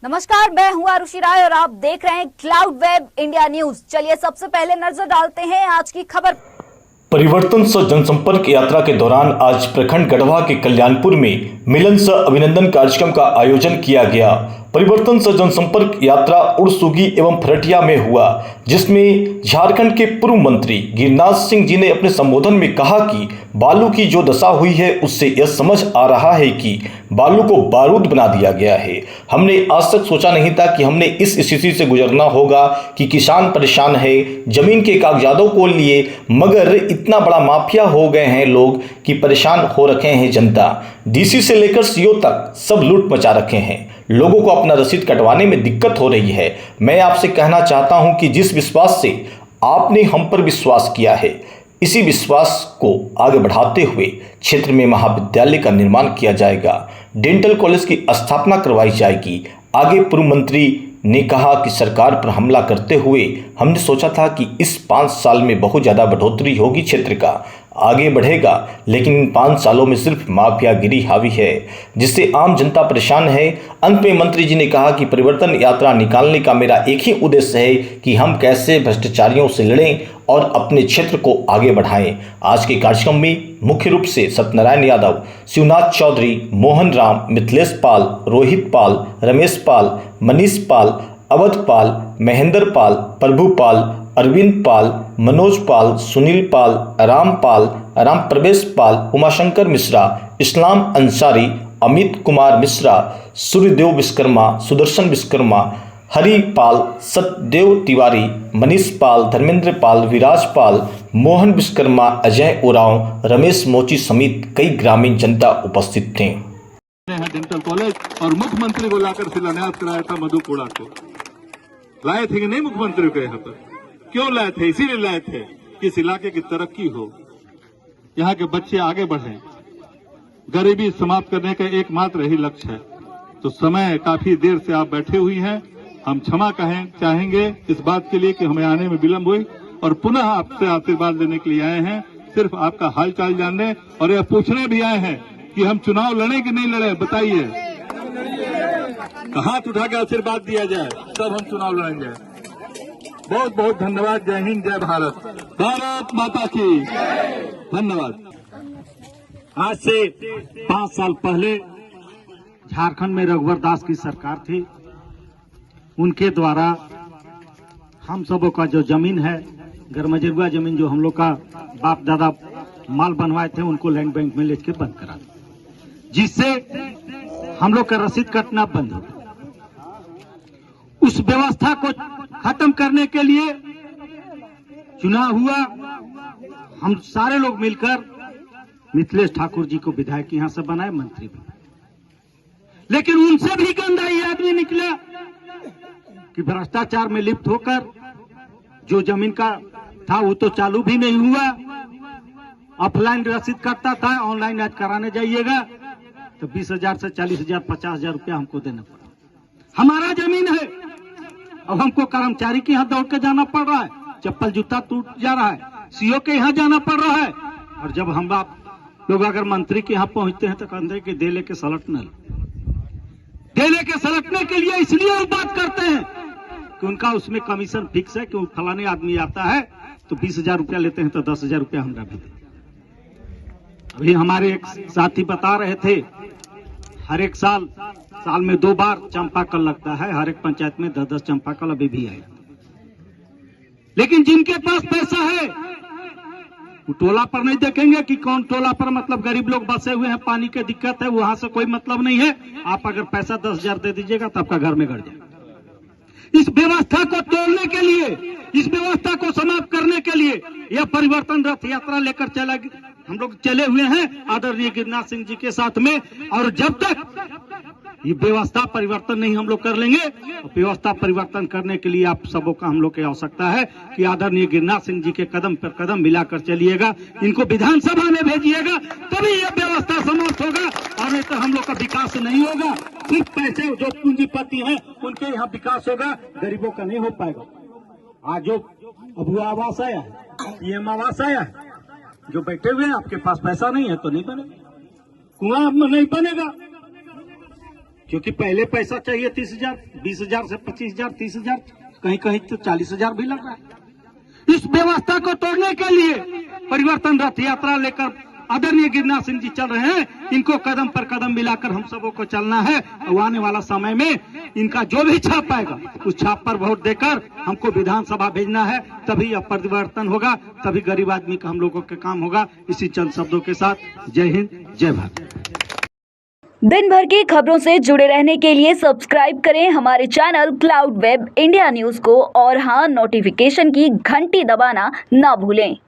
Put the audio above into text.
नमस्कार, मैं हूं आरुषि राय और आप देख रहे हैं क्लाउड वेब इंडिया न्यूज। चलिए सबसे पहले नजर डालते हैं आज की खबर। परिवर्तन सह जनसंपर्क यात्रा के दौरान आज प्रखंड गढ़वा के कल्याणपुर में मिलन सह अभिनंदन कार्यक्रम का आयोजन किया गया। परिवर्तन सह जनसंपर्क यात्रा उड़सुगी एवं फरटिया में हुआ, जिसमें झारखंड के पूर्व मंत्री गिरिराज सिंह जी ने अपने संबोधन में कहा कि बालू की जो दशा हुई है उससे यह समझ आ रहा है कि बालू को बारूद बना दिया गया है। हमने आज तक सोचा नहीं था कि हमने इस स्थिति से गुजरना होगा कि किसान परेशान है जमीन के कागजातों को लिए, मगर इतना बड़ा माफिया हो गए हैं लोग कि परेशान हो रखे हैं जनता। डीसी से लेकर सीओ तक सब लूट मचा रखे हैं। लोगों को अपना रसीद कटवाने में दिक्कत हो रही है। मैं आपसे कहना चाहता हूं कि जिस विश्वास से आपने हम पर विश्वास किया है, इसी विश्वास को आगे बढ़ाते हुए क्षेत्र में महाविद्यालय का निर्माण किया जाएगा, डेंटल कॉलेज की स्थापना करवाई जाएगी। आगे पूर्व मंत्री ने कहा कि सरकार पर हमला करते हुए हमने सोचा था कि इस 5 साल में बहुत ज़्यादा बढ़ोतरी होगी, क्षेत्र का आगे बढ़ेगा, लेकिन इन 5 सालों में सिर्फ माफियागिरी हावी है, जिससे आम जनता परेशान है। अंत में मंत्री जी ने कहा कि परिवर्तन यात्रा निकालने का मेरा एक ही उद्देश्य है कि हम कैसे भ्रष्टाचारियों से लड़ें और अपने क्षेत्र को आगे बढ़ाएं। आज के कार्यक्रम में मुख्य रूप से सत्यनारायण यादव, शिवनाथ चौधरी, मोहन राम, मिथिलेश पाल, रोहित पाल, रमेश पाल, मनीष पाल, अवध पाल, महेंद्र पाल, प्रभु पाल, अरविंद पाल, मनोज पाल, सुनील पाल, राम पाल, राम प्रवेश पाल, उमाशंकर मिश्रा, इस्लाम अंसारी, अमित कुमार मिश्रा, सूर्यदेव विश्वकर्मा, सुदर्शन विश्वकर्मा, हरि पाल, सत्यदेव तिवारी, मनीष पाल, धर्मेंद्र पाल, विराज पाल, मोहन विश्वकर्मा, अजय उरांव, रमेश मोची समेत कई ग्रामीण जनता उपस्थित थे। डेंटल कॉलेज और मुख्यमंत्री को लाकर शिलान्यास कराया था। मधुपुरा को लाए थे कि नहीं मुख्यमंत्री को यहाँ पर? क्यों लाए थे? इसीलिए लाए थे कि इस इलाके की तरक्की हो, यहाँ के बच्चे आगे बढ़े, गरीबी समाप्त करने का एकमात्र यही लक्ष्य है। तो समय काफी देर से आप बैठे हुई हैं, हम क्षमा चाहेंगे इस बात के लिए कि हमें आने में विलंब हुई, और पुनः आपसे आशीर्वाद लेने के लिए आए हैं, सिर्फ आपका हालचाल जानने और यह पूछने भी आए हैं कि हम चुनाव लड़े कि नहीं लड़े, बताइए। हाथ उठा के आशीर्वाद दिया जाए, तब हम चुनाव लड़ेंगे। बहुत बहुत धन्यवाद। जय हिंद, जय भारत, भारत माता की धन्यवाद। आज से 5 साल पहले झारखंड में रघुवर दास की सरकार थी। उनके द्वारा हम सबों का जो जमीन है, गरमजरुआ जमीन जो हम लोग का बाप दादा माल बनवाए थे, उनको लैंड बैंक में लेके बंद करा, जिससे हम लोग का रसीद कटना बंद हो। उस व्यवस्था को खत्म करने के लिए चुनाव हुआ। हम सारे लोग मिलकर मिथिलेश ठाकुर जी को विधायक यहां से बनाए, मंत्री भी, लेकिन उनसे भी गंदा ये आदमी निकला कि भ्रष्टाचार में लिप्त होकर जो जमीन का था वो तो चालू भी नहीं हुआ। ऑफलाइन रसीद कटता था, ऑनलाइन आज कराने जाइएगा तो 20,000 से 40,000 50,000 रुपया हमको देना पड़ा। हमारा जमीन है, अब हमको कर्मचारी के यहाँ दौड़ के जाना पड़ रहा है, चप्पल जूता टूट जा रहा है, सीओ के यहाँ जाना पड़ रहा है। और जब हम आप लोग अगर मंत्री के यहाँ पहुंचते हैं तो कहते हैं कि दे लेके सलटने, दे लेके सलटने के लिए इसलिए वो बात करते हैं कि उनका उसमें कमीशन फिक्स है कि फलाने आदमी आता है तो 20,000 रुपया लेते हैं तो 10,000 रुपया हमरा भी दे। अभी हमारे एक साथी बता रहे थे, हर एक साल में 2 बार चंपाकल लगता है, हर एक पंचायत में 10-10 चंपाकल अभी भी है। लेकिन जिनके पास पैसा है वो टोला पर नहीं देखेंगे कि कौन टोला पर, मतलब गरीब लोग बसे हुए हैं, पानी की दिक्कत है, वहां से कोई मतलब नहीं है। आप अगर पैसा 10,000 दे दीजिएगा तो आपका घर में गड़ जाएगा। इस व्यवस्था को तोड़ने के लिए, इस व्यवस्था को समाप्त करने के लिए यह परिवर्तन रथ यात्रा लेकर हम लोग चले हुए हैं आदरणीय गिरिराज सिंह जी के साथ में। और जब तक ये व्यवस्था परिवर्तन नहीं हम लोग कर लेंगे, व्यवस्था परिवर्तन करने के लिए आप सबों का हम लोग की आवश्यकता है कि आदरणीय गिरिराज सिंह जी के कदम पर कदम मिलाकर चलिएगा, इनको विधानसभा में भेजिएगा, तभी यह व्यवस्था समाप्त होगा। और नहीं तो हम लोग का विकास नहीं होगा। सिर्फ पैसे जो पूंजीपति हैं उनके यहाँ विकास होगा, गरीबों का नहीं हो पाएगा। आज जो अबू आवास आया है, पीएम आवास आया है, जो बैठे हुए हैं आपके पास पैसा नहीं है तो नहीं बनेगा, कुआं में नहीं बनेगा। क्योंकि पहले पैसा चाहिए 30,000, 20,000 से 25,000, 30,000, कहीं कहीं तो 40,000 भी लग रहा है। इस व्यवस्था को तोड़ने के लिए परिवर्तन रथ यात्रा लेकर आदरणीय गिरिराज सिंह जी चल रहे हैं। इनको कदम पर कदम मिलाकर हम सबों को चलना है और आने वाला समय में इनका जो भी छाप आएगा उस छाप पर वोट देकर हमको विधानसभा भेजना है। तभी यह परिवर्तन होगा, तभी गरीब आदमी का हम लोगों का काम होगा। इसी चंद शब्दों के साथ जय हिंद, जय भारत। दिन भर की खबरों से जुड़े रहने के लिए सब्सक्राइब करें हमारे channel cloud web India news को और हाँ, नोटिफिकेशन की घंटी दबाना ना भूलें।